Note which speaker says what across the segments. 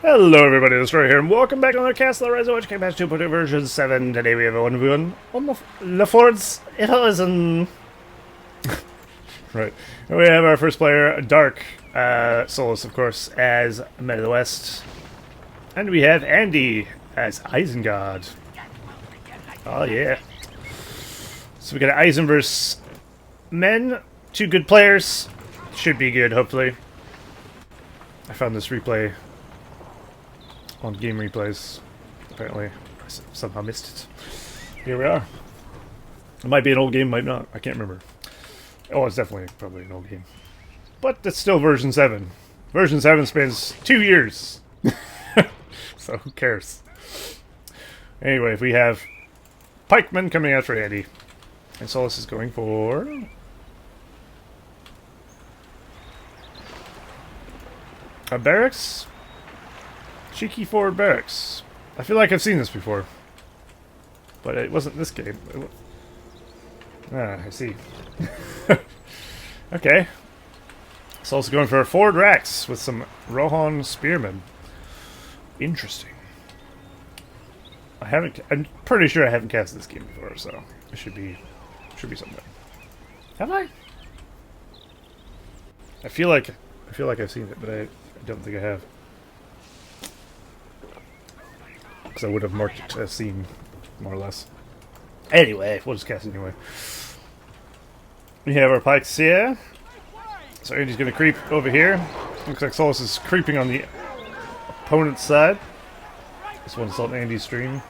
Speaker 1: Hello everybody, this is Roy here, and welcome back to another Castle RotWK patch 2.0 version 7. Today we have a 1v1 on the Fords Isen. Right. And we have our first player, Dark Solus, of course, as Men of the West. And we have Andy as Isengard. Oh yeah. So we got Isen versus Men. Two good players. Should be good, hopefully. I found this replay on game replays. Apparently, I somehow missed it. Here we are. It might be an old game, might not. I can't remember. Oh, it's definitely probably an old game. But it's still version 7. Version 7 spans 2 years. So who cares? Anyway, if we have pikemen coming out for Andy. And Solus is going for a barracks? Cheeky forward barracks. I feel like I've seen this before. But it wasn't this game. I see. Okay. So also going for a forward racks with some Rohan spearmen. Interesting. I'm pretty sure I haven't cast this game before, so it should be something. Have I? I feel like I've seen it, but I don't think I have. Because I would have marked it as seen, more or less. Anyway, we'll just cast it anyway. We have our pikes here. So Andy's going to creep over here. Looks like Solus is creeping on the opponent's side. This one's on Andy's stream.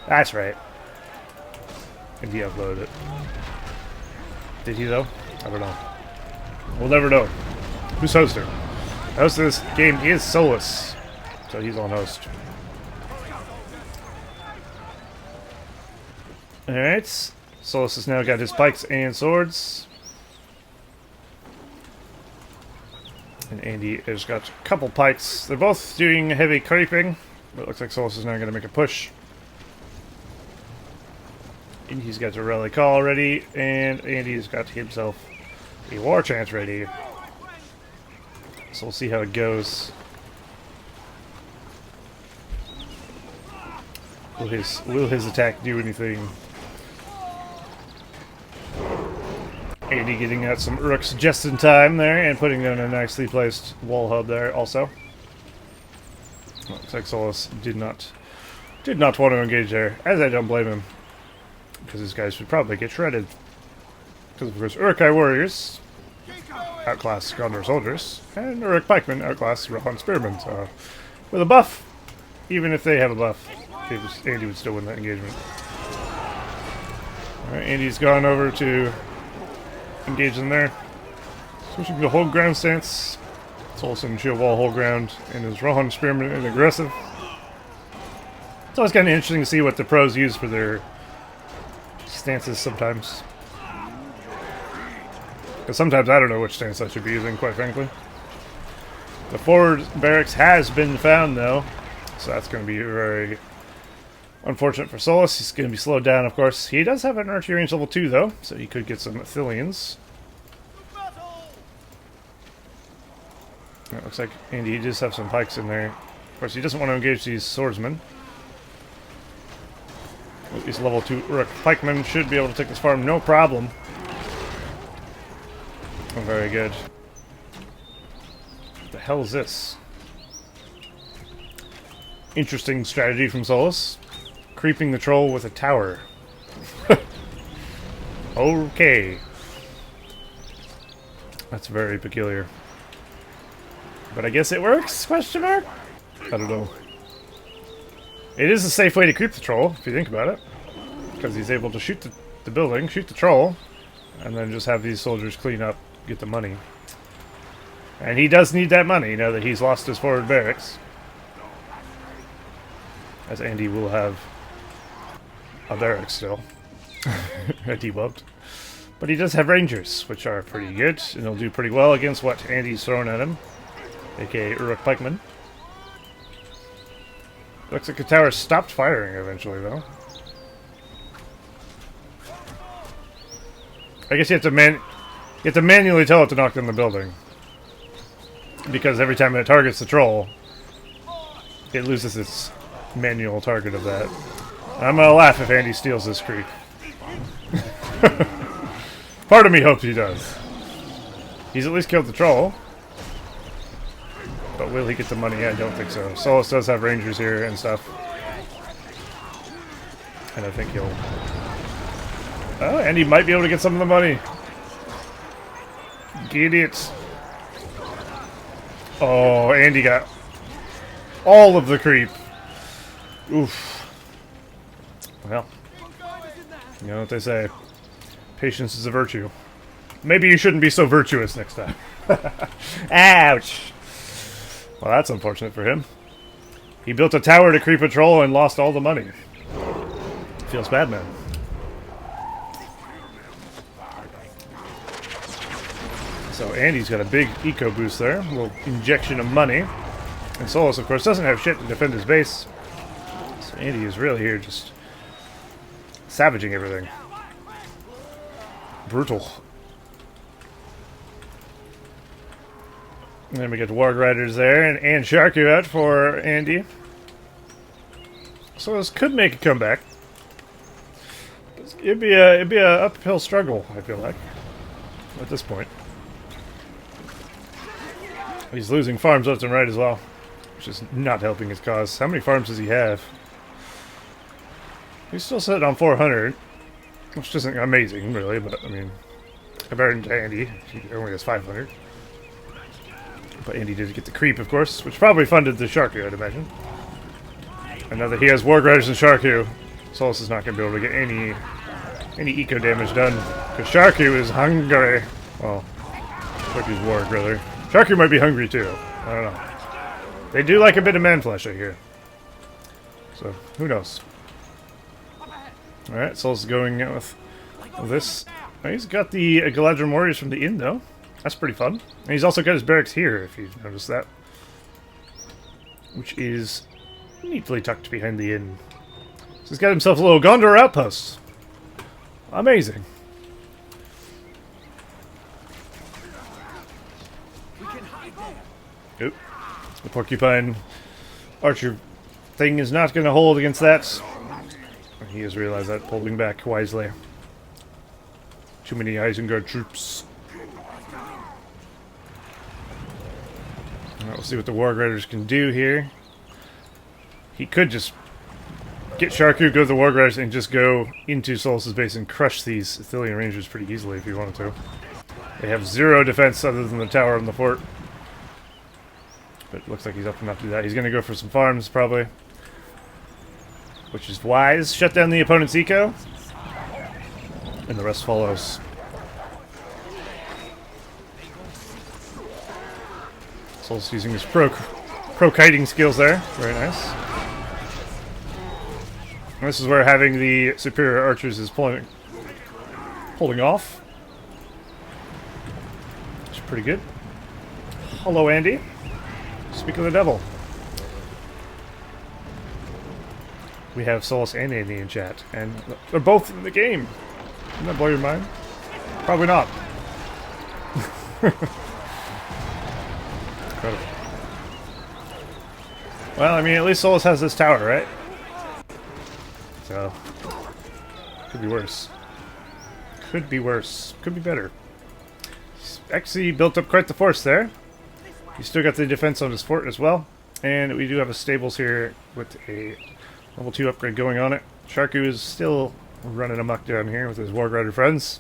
Speaker 1: That's right. And he uploaded it. Did he though? I don't know. We'll never know. Who's hosting? The host of this game is Solus. So he's on host. Alright, Solus has now got his pikes and swords. And Andy has got a couple pikes. They're both doing heavy creeping, but it looks like Solus is now going to make a push. And he's got a rally call ready, and Andy's got himself a war chant ready. So we'll see how it goes. Will his attack do anything? Andy getting out some Urks just in time there and putting down a nicely placed wall hub there also. Looks like Solus did not want to engage there, as I don't blame him. Because these guys would probably get shredded. Because of course Urkai warriors outclass Gondor soldiers, and Uruk pikemen outclass Rohan spearmen. So with a buff, even if they have a buff, Andy would still win that engagement. Alright, Andy's gone over to engage in there. Switching to hold ground stance. Solus and shield wall hold ground, and his Rohan spearmen is aggressive. It's always kind of interesting to see what the pros use for their stances sometimes. Because sometimes I don't know which stance I should be using, quite frankly. The forward barracks has been found, though, so that's going to be very unfortunate for Solus. He's going to be slowed down, of course. He does have an archery range level 2, though, so he could get some Athelians. It looks like Andy does have some pikes in there. Of course, he doesn't want to engage these swordsmen. These level 2 Uruk pikemen should be able to take this farm, no problem. Oh, very good. What the hell is this? Interesting strategy from Solus. Creeping the troll with a tower. Okay. That's very peculiar. But I guess it works? Question mark? I don't know. It is a safe way to creep the troll, if you think about it. Because he's able to shoot the building, shoot the troll, and then just have these soldiers clean up, get the money. And he does need that money, now that he's lost his forward barracks. As Andy will have a barracks still. A debuffed. But he does have rangers, which are pretty good, and he'll do pretty well against what Andy's throwing at him. A.k.a. Uruk pikemen. Looks like the tower stopped firing eventually, though. I guess you have to manually tell it to knock down the building. Because every time it targets the troll, it loses its manual target of that. I'm gonna laugh if Andy steals this creep. Part of me hopes he does. He's at least killed the troll. But will he get the money? I don't think so. Solus does have rangers here and stuff. And I think he'll... Oh, and he might be able to get some of the money. Get it. Oh, Andy got all of the creep. Oof. Well, you know what they say. Patience is a virtue. Maybe you shouldn't be so virtuous next time. Ouch. Well, that's unfortunate for him. He built a tower to creep a troll and lost all the money. Feels bad, man. So Andy's got a big eco boost there. A little injection of money. And Solus, of course, doesn't have shit to defend his base. So Andy is really here just savaging everything. Brutal. And then we get Warg Riders there, and Sharku out for Andy. So this could make a comeback. It'd be a uphill struggle, I feel like, at this point. He's losing farms left and right as well, which is not helping his cause. How many farms does he have? He's still sitting on 400, which isn't amazing, really, but I mean, compared to Andy, he only has 500. But Andy did get the creep, of course, which probably funded the Sharku, I'd imagine. And now that he has Warg Riders and Sharku, Solus is not going to be able to get any eco damage done. Because Sharku is hungry. Well, Sharku's Warg, rather. Sharku might be hungry, too. I don't know. They do like a bit of man-flesh, I hear. So, who knows? Alright, Solus is going with this. Oh, he's got the Galadrim Warriors from the inn, though. That's pretty fun. And he's also got his barracks here, if you've noticed that. Which is neatly tucked behind the inn. So he's got himself a little Gondor outpost. Amazing. Oop. The porcupine archer thing is not going to hold against that. He has realized that, pulling back wisely. Too many Isengard troops. We'll see what the Warg Riders can do here. He could just get Sharku, go to the Warg Riders, and just go into Solus' base and crush these Ithilien Rangers pretty easily if he wanted to. They have zero defense other than the tower and the fort. But it looks like he's up enough to do that. He's going to go for some farms, probably. Which is wise. Shut down the opponent's eco. And the rest follows. Solus using his pro-kiting skills there. Very nice. And this is where having the superior archers is holding off. Which is pretty good. Hello, Andy. Speak of the devil. We have Solus and Andy in chat, and they're both in the game. Doesn't that blow your mind? Probably not. Incredible. Well, I mean, at least Solus has this tower, right? So, could be worse. Could be worse. Could be better. He's actually built up quite the force there. He's still got the defense on his fort as well. And we do have a stables here with a level 2 upgrade going on it. Sharku is still running amok down here with his Warg Rider friends.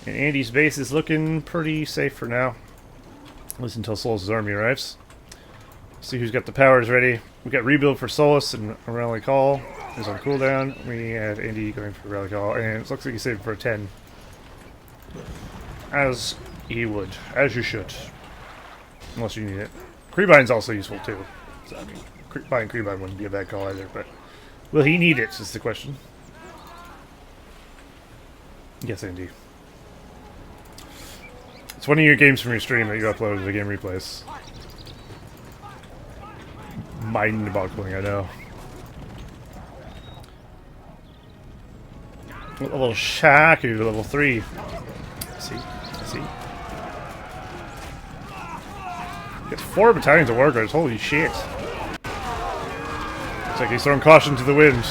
Speaker 1: And Andy's base is looking pretty safe for now. At least until Solus' army arrives. See who's got the powers ready. We got rebuild for Solus and a rally call is on cooldown. We have Andy going for a rally call, and it looks like he's saving for a 10. As he would. As you should. Unless you need it. Creebine's also useful too. So, I mean, buying Creebine wouldn't be a bad call either, but will he need it is the question. Yes, Andy. It's one of your games from your stream that you uploaded to game replays. Mind-boggling, I know. Level Shaku, level 3. See? It's 4 battalions of Warguards, holy shit. Looks like he's throwing caution to the wind.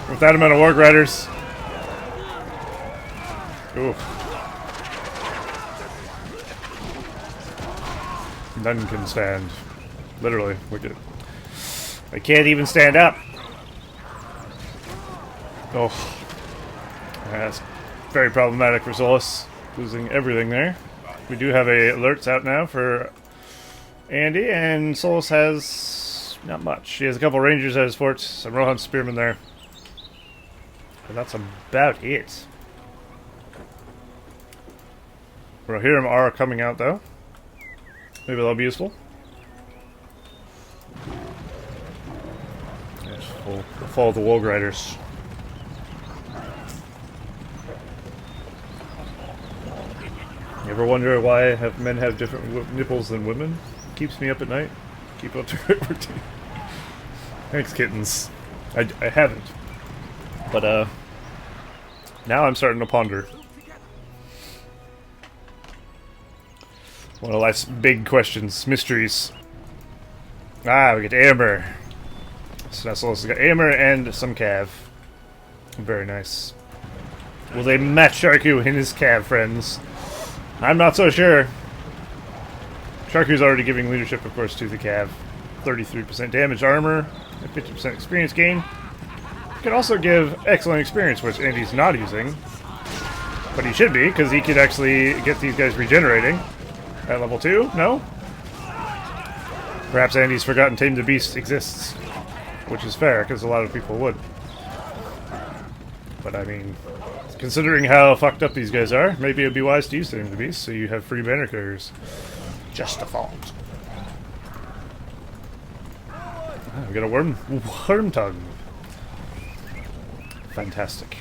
Speaker 1: With that amount of Warg Riders. Ooh. None can stand. Literally. Look at it. I can't even stand up. Oh. That's very problematic for Solus. Losing everything there. We do have alerts out now for Andy, and Solus has not much. He has a couple Rangers at his fort, some Rohan Spearmen there. But that's about it. Rohirrim are coming out though. Maybe that'll be useful. Yes, we'll follow the Warg Riders. You ever wonder why men have different nipples than women? Keeps me up at night. Keep up to routine. Thanks, kittens. I haven't. But, now I'm starting to ponder. One of life's big questions. Mysteries. Ah, we get Amber. So now Solus has got Amber and some Cav. Very nice. Will they match Sharku and his Cav friends? I'm not so sure. Sharku's already giving leadership, of course, to the Cav. 33% damage armor, and 50% experience gain. Can also give excellent experience, which Andy's not using. But he should be, because he could actually get these guys regenerating. At level 2? No? Perhaps Andy's forgotten Tame the Beast exists. Which is fair, because a lot of people would. But I mean, considering how fucked up these guys are, maybe it'd be wise to use Tame the Beast, so you have free banner carriers. Just a thought. Ah, we got a worm tongue. Fantastic.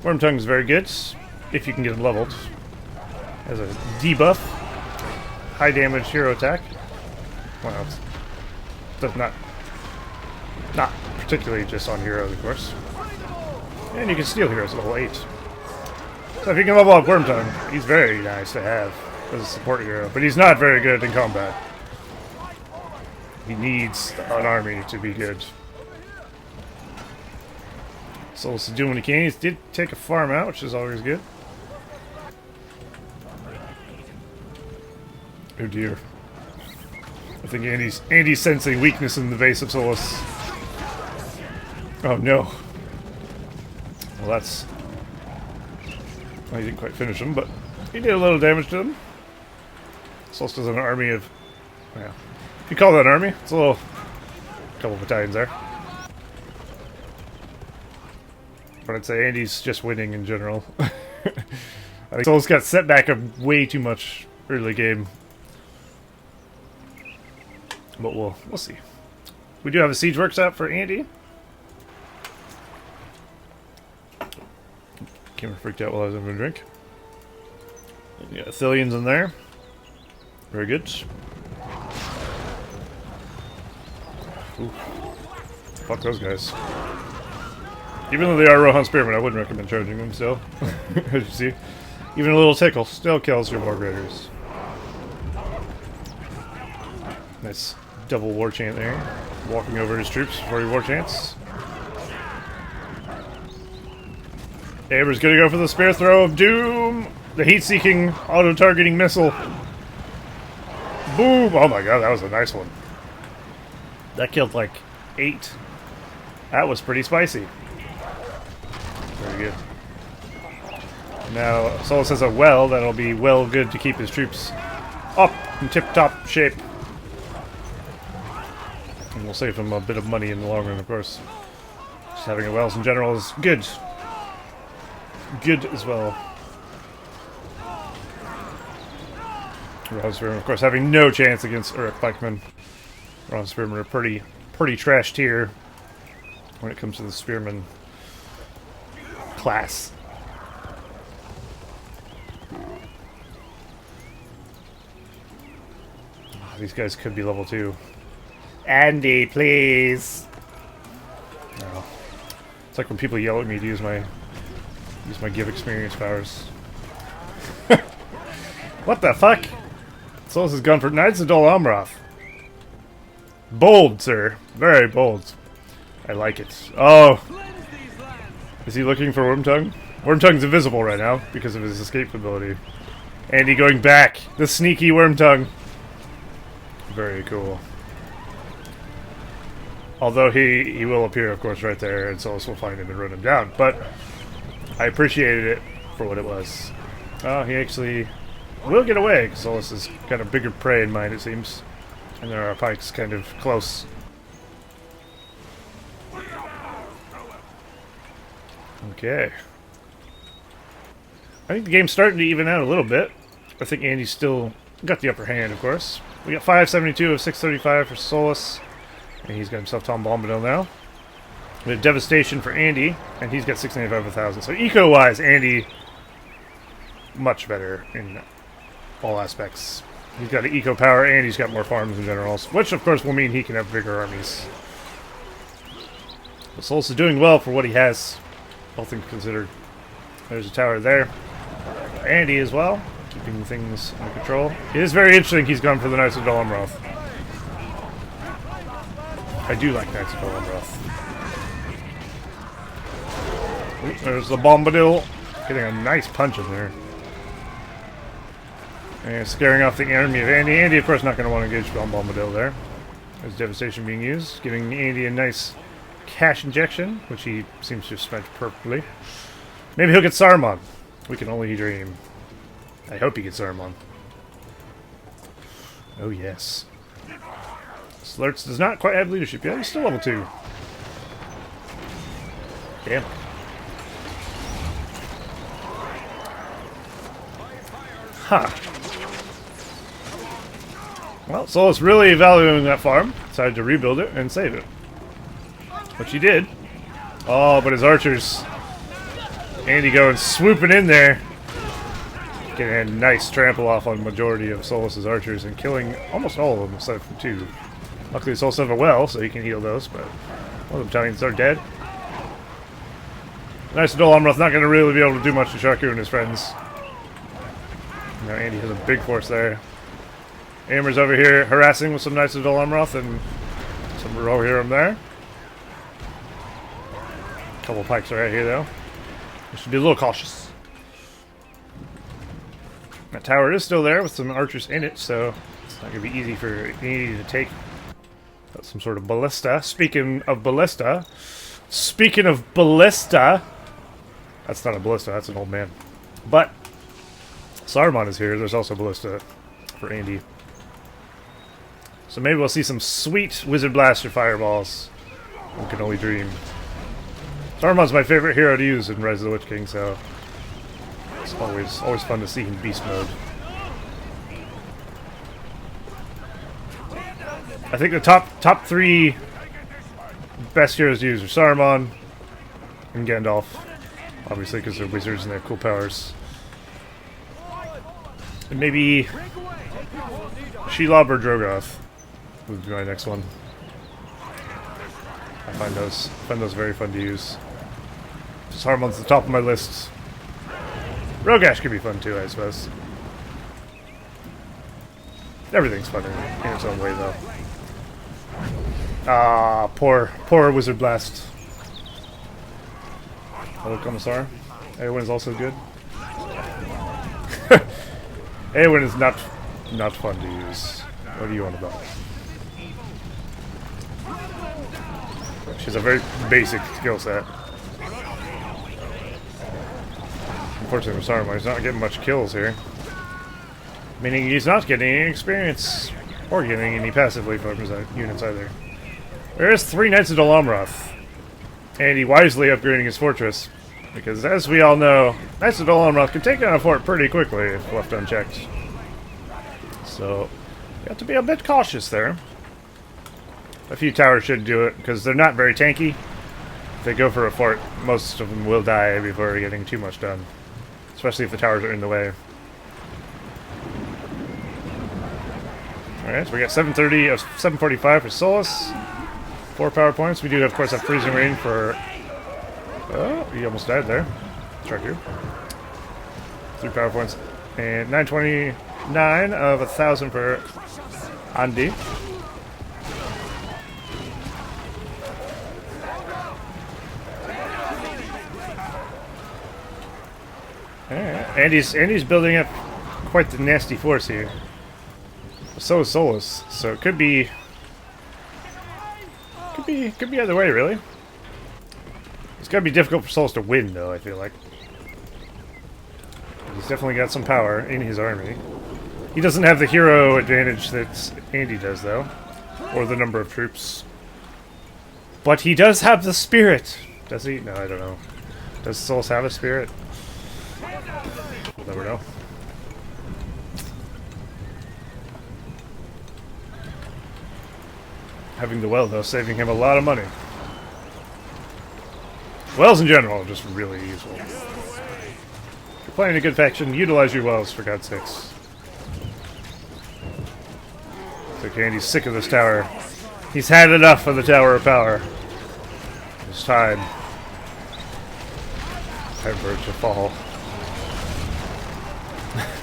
Speaker 1: Worm tongue is very good, if you can get him leveled. As a debuff. High damage hero attack. Well, it does not particularly just on heroes, of course. And you can steal heroes at level 8. So if you can level up Wormtongue, he's very nice to have as a support hero. But he's not very good in combat. He needs an army to be good. Solus is doing what he can. He did take a farm out, which is always good. Oh dear. I think Andy's sensing weakness in the base of Solus. Oh no. Well, that's... Well, he didn't quite finish him, but he did a little damage to him. Solus has an army of... Well, if you call that an army, it's a couple of battalions there. But I'd say Andy's just winning in general. I think Solus got set back of way too much early game. But we'll see. We do have a siege works out for Andy. Camera freaked out while I was having a drink. Yeah, Athelians in there. Very good. Ooh. Fuck those guys. Even though they are Rohan Spearmen, I wouldn't recommend charging them still. As you see. Even a little tickle still kills your Warg Raiders. Nice double war chant there. Walking over his troops before he war chants. Amber's gonna go for the Spear Throw of Doom! The heat-seeking, auto-targeting missile. Boom! Oh my god, that was a nice one. That killed like 8. That was pretty spicy. Very good. Now, Solus has a well that'll be well good to keep his troops up in tip-top shape. And we'll save him a bit of money in the long run, of course. Just having a wells in general is good. Good as well. Rohan Spearmen, of course, having no chance against Uruk Pikemen. Rohan Spearmen are pretty trash tier when it comes to the Spearman class. Oh, these guys could be level 2. Andy, please! No. It's like when people yell at me to use my give experience powers. What the fuck? Solus has gone for Knights of Dol Amroth. Bold, sir. Very bold. I like it. Oh! Is he looking for Wormtongue? Wormtongue's invisible right now because of his escape ability. Andy going back. The sneaky Wormtongue. Very cool. Although he will appear, of course, right there, and Solus will find him and run him down. But I appreciated it for what it was. Oh, he actually will get away, because Solus has got a bigger prey in mind, it seems. And there are pikes kind of close. Okay. I think the game's starting to even out a little bit. I think Andy's still got the upper hand, of course. We got 572 of 635 for Solus. And he's got himself Tom Bombadil now. We have Devastation for Andy, and he's got 695 of 1,000. So eco-wise, Andy, much better in all aspects. He's got an eco power, and he's got more farms and generals, which of course will mean he can have bigger armies. But Solus is doing well for what he has, all things considered. There's a tower there. Andy as well, keeping things under control. It is very interesting he's gone for the Knights of Dol Amroth. I do like Knights of Dol Amroth. There's the Bombadil, getting a nice punch in there. And scaring off the army of Andy. Andy, of course, not going to want to engage on Bombadil there. There's Devastation being used, giving Andy a nice cash injection, which he seems to have spent perfectly. Maybe he'll get Saruman. We can only dream. I hope he gets Saruman. Oh, yes. Slurts does not quite have leadership yet. He's still level 2. Damn. Huh. Well, Solus really valuing that farm. Decided to rebuild it and save it. Which he did. Oh, but his archers. Andy going swooping in there. Getting a nice trample off on the majority of Solus's archers and killing almost all of them aside from 2. Luckily, Solus have a well, so he can heal those, but all of them Italians are dead. Knights of Dol Amroth not going to really be able to do much to Sharku and his friends. Now Andy has a big force there. Amer's over here harassing with some Knights of Dol Amroth and some Rohirrim there. A couple pikes are right here, though. We should be a little cautious. That tower is still there with some archers in it, so it's not going to be easy for Andy to take. Got some sort of ballista. Speaking of ballista, that's not a ballista, that's an old man. But Saruman is here. There's also ballista for Andy. So maybe we'll see some sweet Wizard Blaster fireballs. We can only dream. Saruman's my favorite hero to use in Rise of the Witch King, so it's always fun to see him beast mode. I think the top 3 best heroes to use are Saruman and Gandalf, obviously because they're wizards and they have cool powers. And maybe Shelob or Drogoth would be my next one. I find those very fun to use. Saruman's the top of my list. Rogash could be fun too, I suppose. Everything's fun in its own way, though. Ah, poor Wizard Blast. Hello, Commissar. Eowyn is also good. Eowyn is not fun to use. What do you want about it? She has a very basic skill set. Unfortunately for Saruman, he's not getting much kills here. Meaning he's not getting any experience or getting any passively from his units either. There's 3 Knights of Dol Amroth. And he wisely upgrading his fortress. Because as we all know, Knights of Dol Amroth can take down a fort pretty quickly if left unchecked. So, you have to be a bit cautious there. A few towers should do it, because they're not very tanky. If they go for a fort, most of them will die before getting too much done. Especially if the towers are in the way. Alright, so we got 730 of 745 for Solus. 4 power points. We do, of course, have Freezing Rain for... Oh, he almost died there. Check here. 3 power points. And 929 of 1,000 for Andy. Andy's building up quite the nasty force here. So is Solus, so it could be either way, really. It's gonna be difficult for Solus to win, though, I feel like. He's definitely got some power in his army. He doesn't have the hero advantage that Andy does, though, or the number of troops. But he does have the spirit. Does he? No, I don't know. Does Solus have a spirit? We'll never know. Having the well, though, saving him a lot of money. Wells in general are just really useful. If you're playing a good faction, utilize your wells, for God's sakes. It's okay, Andy's sick of this tower. He's had enough of the Tower of Power. It's time. Time for it to fall.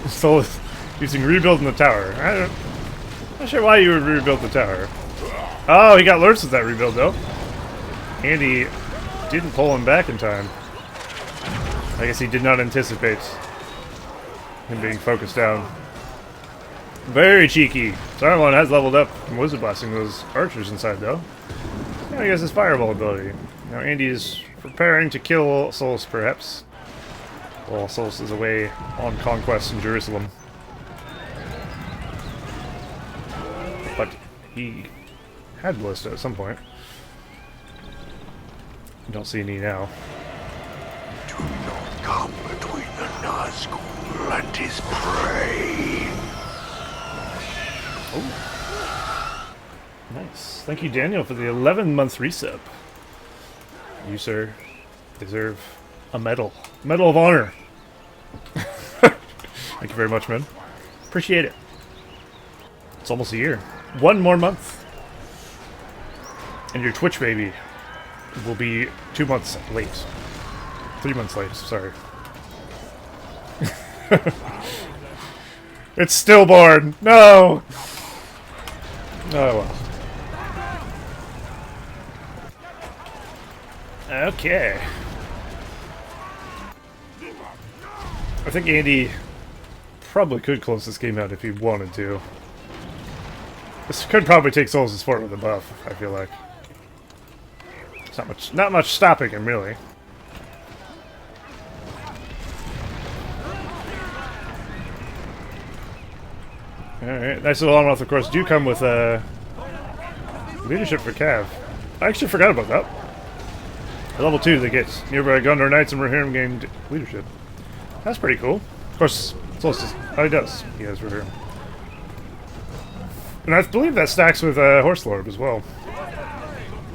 Speaker 1: Solus using rebuild in the tower. I'm not sure why you would rebuild the tower. Oh, he got lurched with that rebuild, though. Andy didn't pull him back in time. I guess he did not anticipate him being focused down. Very cheeky. Saruman has leveled up from wizard blasting those archers inside, though. Yeah, I guess his fireball ability. Now Andy is preparing to kill Solus, perhaps. While Solus is away on conquest in Jerusalem. But he had Ballista at some point. I don't see any now.
Speaker 2: Do not come between the Nazgul and his prey.
Speaker 1: Oh. Nice. Thank you, Daniel, for the 11-month resub. You, sir, deserve a medal. Medal of Honor. Thank you very much, man. Appreciate it. It's almost a year. One more month. And your Twitch baby will be 2 months late. 3 months late, sorry. It's stillborn! No! Oh well. Okay. I think Andy probably could close this game out if he wanted to. This could probably take Solus' fort with a buff, I feel like. It's not much stopping him, really. Alright, nice little on-off, of course, do come with leadership for Cav. I actually forgot about that. At level 2, they get nearby Gondor Knights and Rohirrim gained leadership. That's pretty cool. Of course, Solstice. Oh, he does. He has Rohirrim. And I believe that stacks with Horse Lord as well.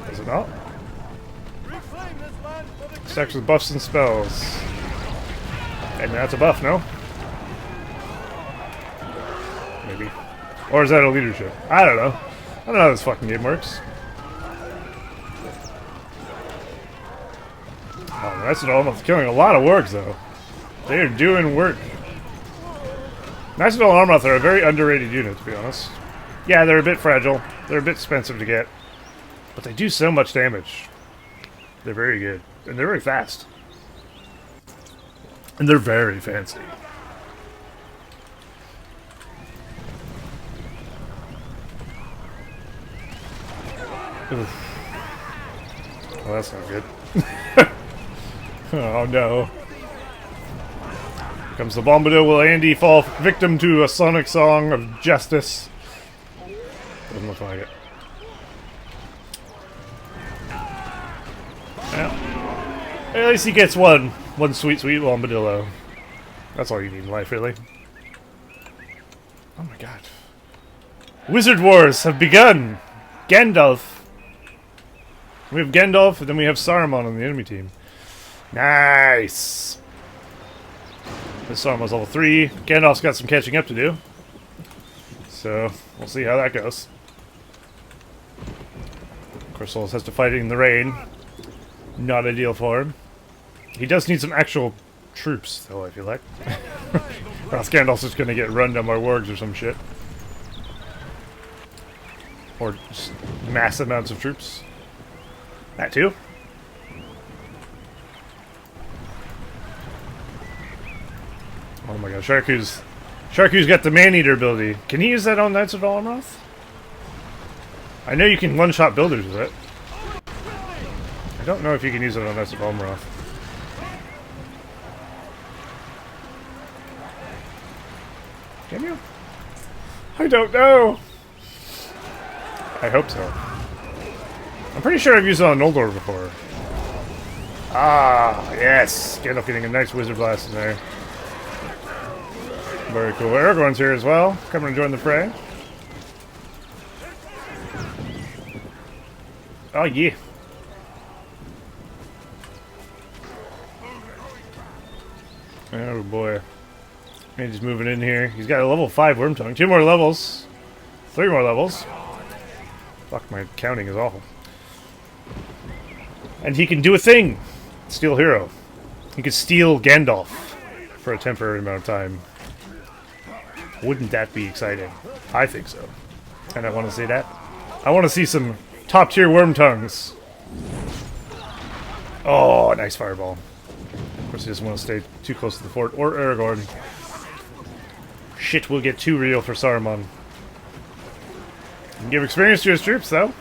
Speaker 1: Does it not? Stacks with buffs and spells. And that's a buff, no? Maybe. Or is that a leadership? I don't know. I don't know how this fucking game works. Oh, that's almost killing a lot of works, though. They are doing work. Nice Little Armoth are a very underrated unit, to be honest. Yeah, they're a bit fragile. They're a bit expensive to get. But they do so much damage. They're very good. And they're very fast. And they're very fancy. Oof. Well, that's not good. Oh no. Here comes the Bombadil. Will Andy fall victim to a sonic song of justice? Doesn't look like it. Well, at least he gets one sweet Bombadillo. That's all you need in life, really. Oh my god. Wizard Wars have begun! Gandalf. We have Gandalf, and then we have Saruman on the enemy team. Nice! This Saruman's level 3. Gandalf's got some catching up to do. So, we'll see how that goes. Of course, Solus has to fight in the rain. Not ideal for him. He does need some actual troops, though, I feel like. Or else Gandalf's just gonna get run down by wargs or some shit. Or just massive amounts of troops. That too. my god, Sharku's got the Man-Eater ability. Can he use that on Knights of Almroth? I know you can one-shot builders with it. I don't know if you can use it on Knights of Almroth. Can you? I don't know! I hope so. I'm pretty sure I've used it on Noldor before. Ah, yes! Gandalf getting a nice Wizard Blast in there. Very cool. Aragorn's here as well. Coming to join the fray. Oh, yeah. Oh, boy. And he's moving in here. He's got a level 5 Wormtongue. 2 more levels. 3 more levels. Fuck, my counting is awful. And he can do a thing! Steal Hero. He can steal Gandalf for a temporary amount of time. Wouldn't that be exciting? I think so. And I want to see that. I want to see some top-tier Wormtongues. Oh, nice fireball. Of course, he doesn't want to stay too close to the fort or Aragorn. Shit will get too real for Saruman. He can give experience to his troops, though.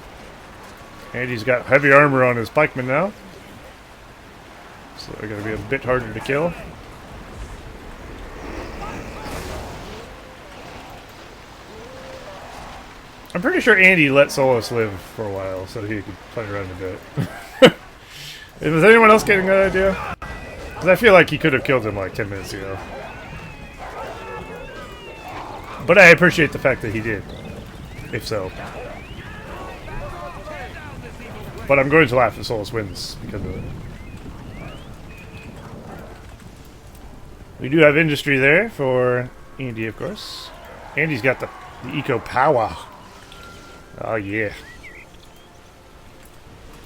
Speaker 1: And he's got heavy armor on his pikemen now. So they're going to be a bit harder to kill. I'm pretty sure Andy let Solas live for a while so he could play around a bit. Was anyone else getting that idea? Because I feel like he could have killed him like 10 minutes ago. But I appreciate the fact that he did. If so. But I'm going to laugh if Solas wins because of it. We do have industry there for Andy, of course. Andy's got the eco power. Oh yeah.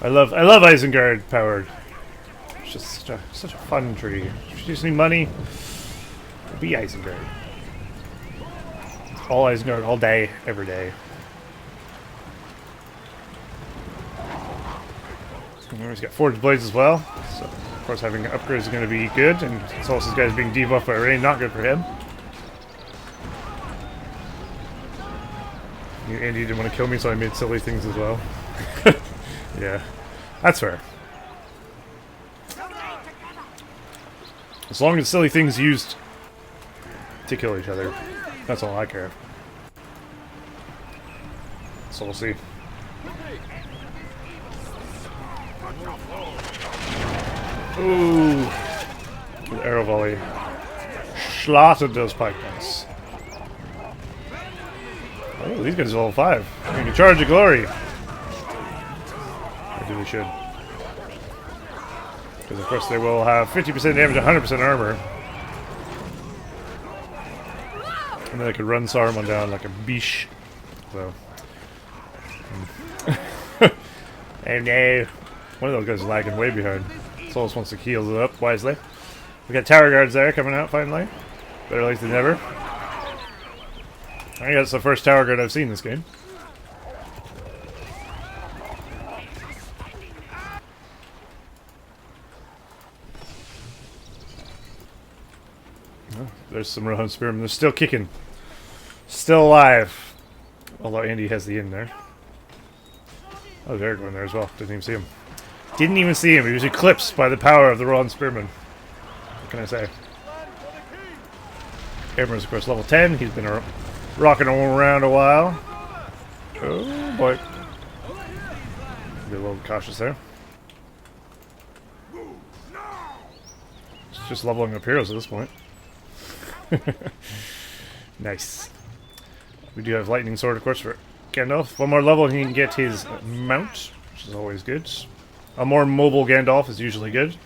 Speaker 1: I love Isengard powered. It's just such a fun tree. If you just need money, be Isengard. All Isengard, all day, every day. And he's got Forged Blades as well. So, of course, having upgrades is going to be good, and Solas' guys being debuffed by rain, not good for him. Andy didn't want to kill me, so I made silly things as well. Yeah, that's fair. As long as silly things used to kill each other, that's all I care. So we'll see. Ooh, the arrow volley slaughtered those pikemen. Oh, these guys are level 5. We can charge of glory. Maybe we should. Because of course they will have 50% damage, 100% armor. And then they could run Saruman down like a biche. So. Oh no. One of those guys is lagging way behind. Solas wants to heal it up wisely. We got tower guards there coming out finally. Better late than never. I think that's the first tower guard I've seen this game. Oh, there's some Rohan Spearmen. They're still kicking. Still alive. Although Andy has the inn there. Oh, there's Aragorn there as well. Didn't even see him. Didn't even see him. He was eclipsed by the power of the Rohan Spearmen. What can I say? Aber's, of course, level 10. He's been rocking around a while. Oh, boy. Be a little cautious there. It's just leveling up heroes at this point. Nice. We do have Lightning Sword, of course, for Gandalf. One more level and he can get his mount, which is always good. A more mobile Gandalf is usually good.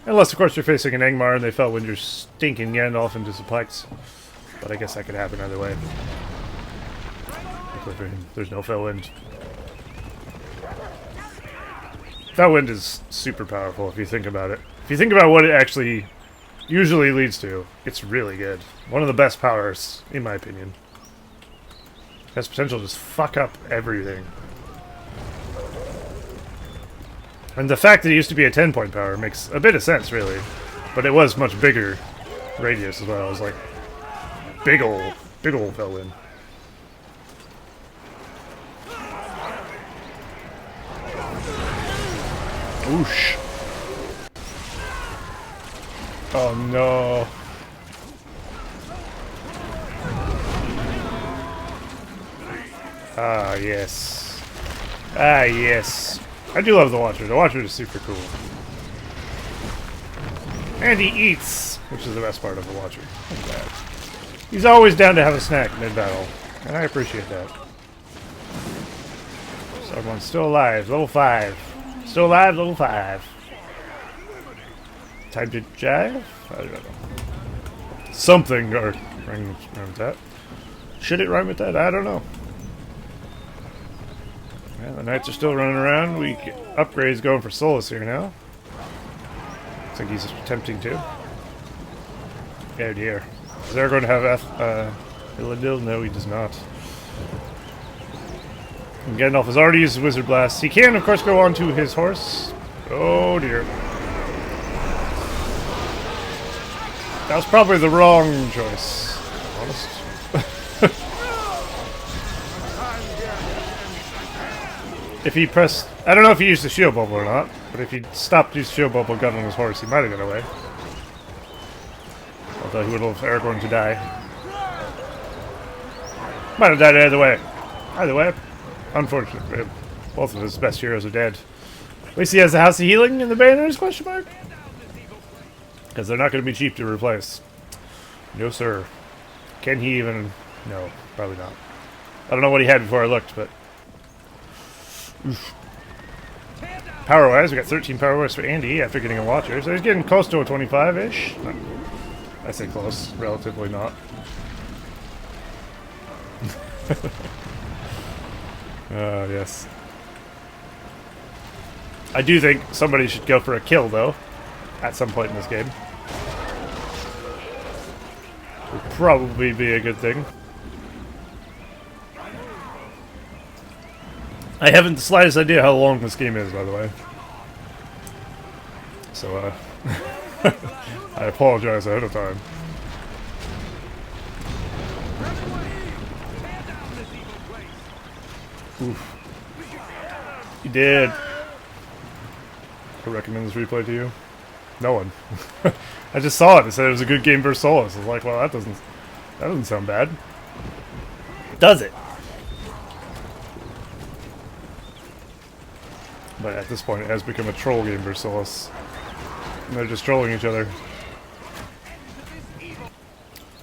Speaker 1: Unless, of course, you're facing an Angmar and they Fellwind your stinking Gandalf into some pikes. But I guess that could happen either way. There's no Fellwind. Fellwind is super powerful if you think about it. If you think about what it actually usually leads to, it's really good. One of the best powers, in my opinion. It has potential to just fuck up everything. And the fact that it used to be a 10-point power makes a bit of sense, really. But it was much bigger radius as well. It was like big ol' villain. Oosh. Oh no. Ah, yes. Ah, yes. I do love the Watcher. The Watcher is super cool. And he eats, which is the best part of the Watcher. Look at that. He's always down to have a snack mid-battle, and I appreciate that. Someone's still alive, level 5. Still alive, level 5. Time to jive? I don't know. Something or rhyme with that. Should it rhyme with that? I don't know. Yeah, the knights are still running around. We get upgrades going for Solus here now. Looks like he's attempting to. Oh dear. Is Aragorn to have Illadil? No, he does not. And Gandalf has already used his Wizard Blast. He can, of course, go on to his horse. Oh dear. That was probably the wrong choice, to be honest. If he pressed... I don't know if he used the shield bubble or not, but if he stopped using shield bubble gun on his horse, he might have got away. Although he would have Aragorn to die. Might have died either way. Either way, unfortunate for him. Both of his best heroes are dead. At least he has the House of Healing and the Banners, question mark? Because they're not going to be cheap to replace. No, sir. Can he even... No, probably not. I don't know what he had before I looked, but... Oof. Power-wise, we got 13 power-wise for Andy after getting a Watcher. So he's getting close to a 25-ish. I say close. Relatively not. Yes. I do think somebody should go for a kill, though. At some point in this game. Would probably be a good thing. I haven't the slightest idea how long this game is, by the way. So, I apologize ahead of time. Oof. You did. I recommend this replay to you. No one. I just saw it. It said it was a good game versus Solus. I was like, well, that doesn't sound bad. Does it? But at this point, it has become a troll game versus Solus. And they're just trolling each other.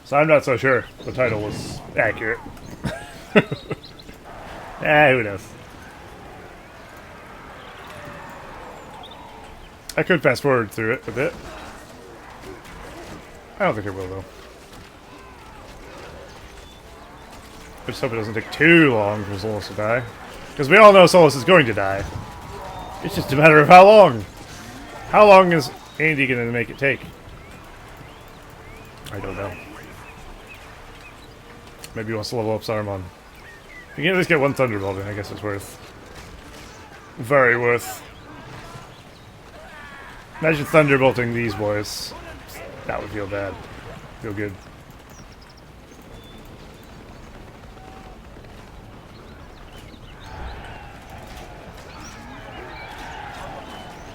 Speaker 1: So I'm not so sure the title was accurate. Who knows? I could fast forward through it a bit. I don't think I will, though. I just hope it doesn't take too long for Solus to die. Because we all know Solus is going to die. It's just a matter of how long. How long is Andy going to make it take? I don't know. Maybe he wants to level up Saruman. If you can at least get one Thunderbolt, I guess it's worth. Very worth. Imagine Thunderbolting these boys. That would feel bad. Feel good.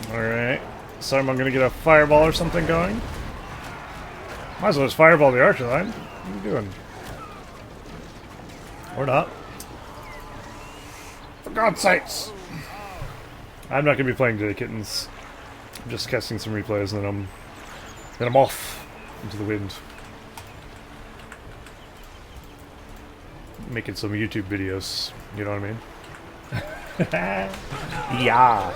Speaker 1: Alright. Saruman gonna get a fireball or something going. Might as well just fireball the archer line. What are you doing? Or not. For God's sakes! I'm not gonna be playing today, kittens. I'm just casting some replays and then I'm off into the wind. Making some YouTube videos, you know what I mean? Yeah.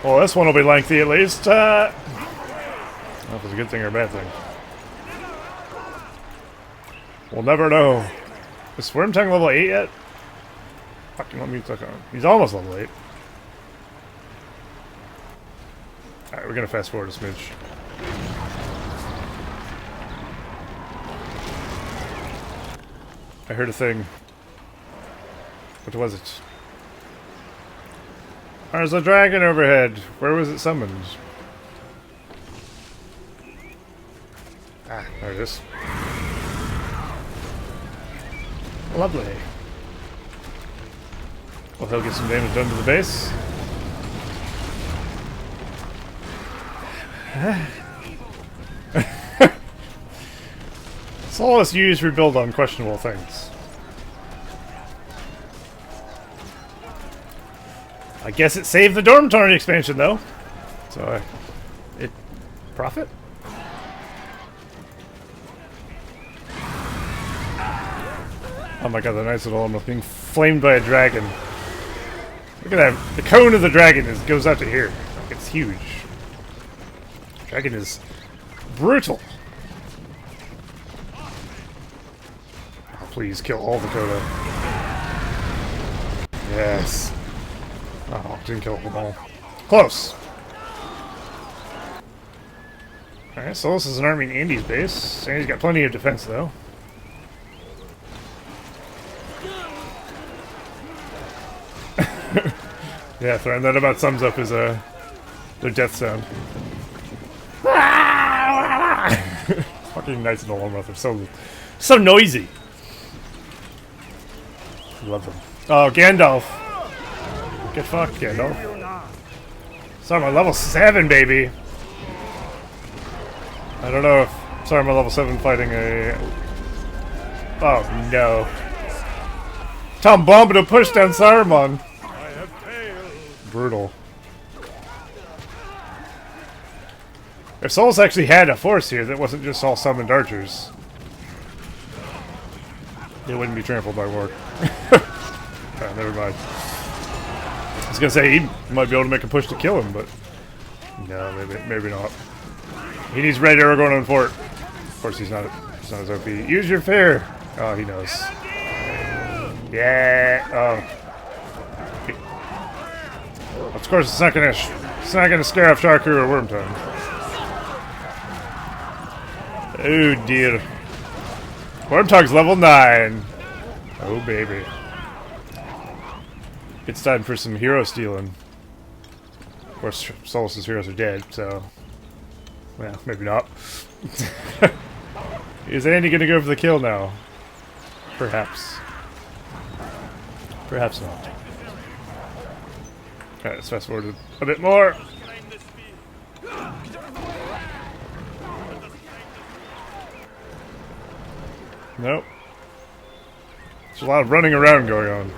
Speaker 1: Well, this one will be lengthy at least. I don't know if it's a good thing or a bad thing. We'll never know. Is Wormtongue level 8 yet? Fucking let me click on him. He's almost level 8. Alright, we're gonna fast forward a smidge. I heard a thing. What was it? There's a dragon overhead. Where was it summoned? Ah, there it is. Lovely. Well, he'll get some damage done to the base. Solace used rebuild on questionable things. I guess it saved the dormitory expansion though. So it profit? Oh my god, the nice little almost being flamed by a dragon. Look at that. The cone of the dragon goes out to here. Like, it's huge. Dragon is brutal. Oh, please kill all the Coda. Yes. Oh, didn't kill them all. Close. Alright, so this is an army in Andy's base. Andy's got plenty of defense though. Yeah, throwing that about sums up his their death sound. Fucking nice and all they're so noisy. Love them. Oh, Gandalf. Get fucked, Gandalf. Sorry, my level 7, baby. I don't know if sorry, my level 7 fighting a. Oh no. Tom Bombadil pushed down Saruman. Brutal. If Souls actually had a force here that wasn't just all summoned archers, it wouldn't be trampled by war. Oh, never mind. I was gonna say he might be able to make a push to kill him, but no, maybe not. He needs Red Aragorn on fort. Of course, he's not as OP. Use your fear. Oh, he knows. Yeah. Oh. Of course, it's not gonna scare off Sharku or Wormtongue. Oh dear. Wormtongue's level 9. Oh baby. It's time for some hero stealing. Of course, Solus's heroes are dead, so well, maybe not. Is Andy gonna go for the kill now? Perhaps. Perhaps not. Alright, let's fast forward a bit more. Nope. There's a lot of running around going on.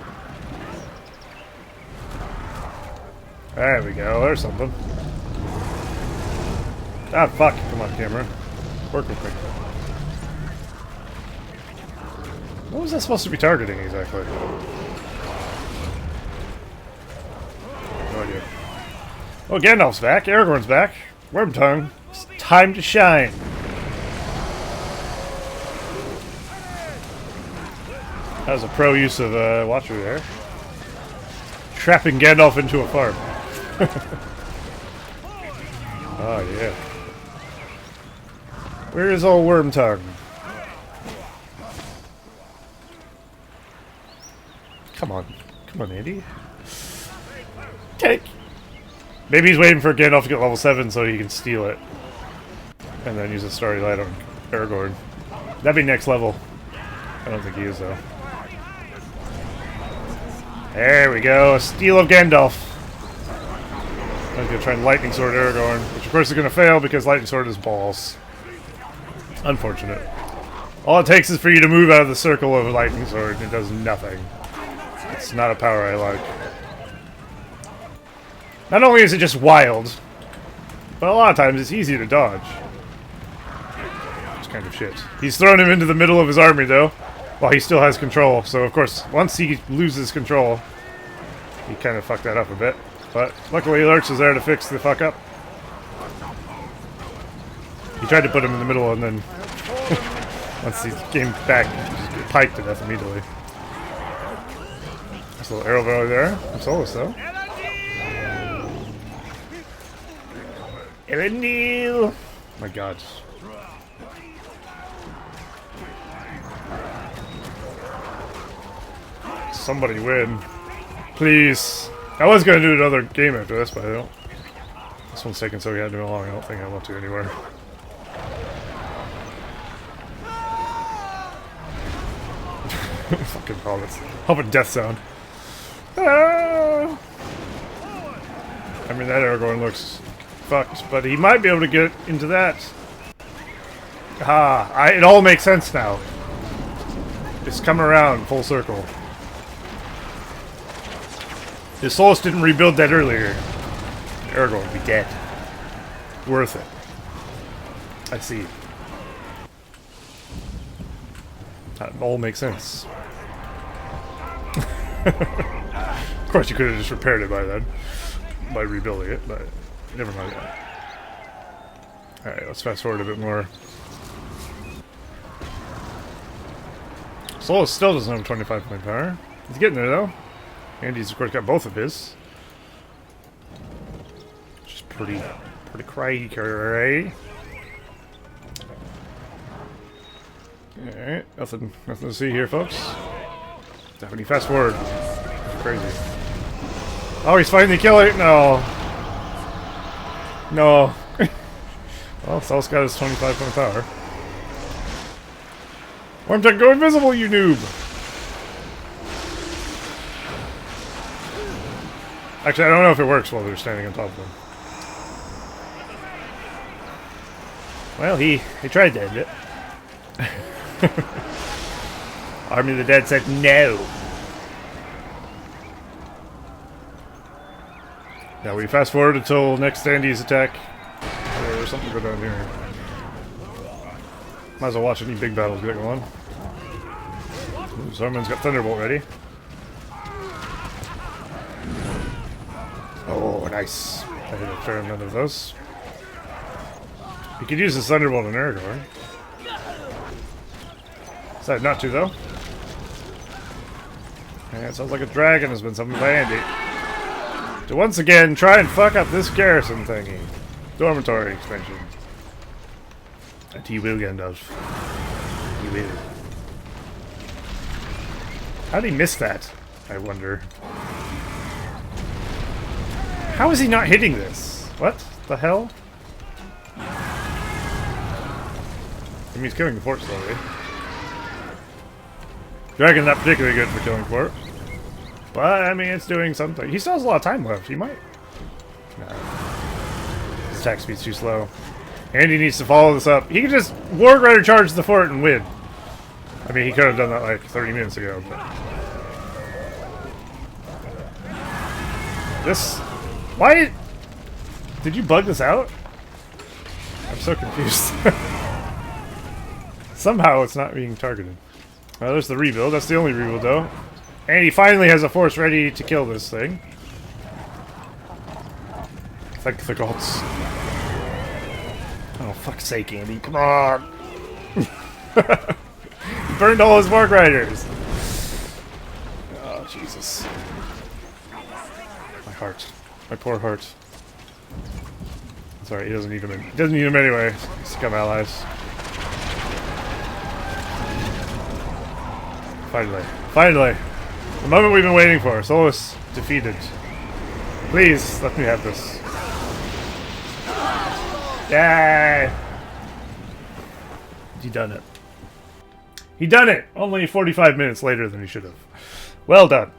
Speaker 1: There we go, there's something. Ah, fuck. Come on, camera. Work with me. What was that supposed to be targeting exactly? No idea. Oh, Gandalf's back. Aragorn's back. Wormtongue. It's time to shine. That was a pro use of Watcher there. Trapping Gandalf into a farm. Oh, yeah. Where is old Wormtongue? Come on. Come on, Andy. Take. Maybe he's waiting for Gandalf to get level 7 so he can steal it. And then use a Starry Light on Aragorn. That'd be next level. I don't think he is, though. There we go. A steal of Gandalf. I was going to try and Lightning Sword Aragorn, which of course is going to fail because Lightning Sword is balls. Unfortunate. All it takes is for you to move out of the circle of a Lightning Sword and it does nothing. It's not a power I like. Not only is it just wild, but a lot of times it's easy to dodge. It's kind of shit. He's thrown him into the middle of his army though, while he still has control. So of course, once he loses control, he kind of fucked that up a bit. But luckily Lurch is there to fix the fuck up. He tried to put him in the middle and then once he came back, he just get piked to death immediately. Nice little arrow over there. I'm Solus though. Elendil! My god. Somebody win. Please. I was going to do another game after this, but I don't. This one's taking so goddamn long, I don't think I want to anywhere. Fucking helmets. Helmet death sound. Ah! I mean, that Aragorn looks fucked, but he might be able to get into that. Ah, it all makes sense now. It's come around full circle. If Solus didn't rebuild that earlier, Aragorn would be dead. Worth it. I see. That all makes sense. Of course, you could have just repaired it by then, by rebuilding it, but never mind that. Alright, let's fast forward a bit more. Solus still doesn't have 25 point power. He's getting there, though. Andy's, of course, got both of his. Which is pretty cray-cray. Alright, nothing to see here, folks. Definitely fast forward. Crazy. Oh, he's finally killing. No. No. Well, Solus got his 25 point power. Wormtech, go invisible, you noob! Actually, I don't know if it works while they're standing on top of him. Well, he tried to end it. Army of the Dead said no. Now we fast forward until next Andy's attack. Oh, there's something going on here. Might as well watch any big battles get going. Ooh, Saruman's got Thunderbolt ready. Oh, nice. I hit a fair amount of those. You could use this Thunderbolt on Aragorn. Decided not to, though. Yeah, it sounds like a dragon has been summoned by Andy. To once again try and fuck up this garrison thingy. Dormitory expansion. And he will, Gandalf. He will. How did he miss that? I wonder. How is he not hitting this? What the hell? I mean, he's killing the fort slowly. Dragon's not particularly good for killing fort. But, I mean, it's doing something. He still has a lot of time left. He might. No. His attack speed's too slow. And he needs to follow this up. He can just Warg Rider charge the fort and win. I mean, he could have done that like 30 minutes ago, but... This... Why... Did you bug this out? I'm so confused. Somehow it's not being targeted. Well, there's the rebuild. That's the only rebuild, though. And he finally has a force ready to kill this thing. Thank the gods. Oh, fuck's sake, Andy. Come on! He burned all his Warg Riders! Oh, Jesus. My heart. My poor heart. Sorry, he doesn't need him. He doesn't need him anyway. He's scum allies. Finally. Finally! The moment we've been waiting for. Solus defeated. Please, let me have this. Yay! He done it. He done it! Only 45 minutes later than he should have. Well done.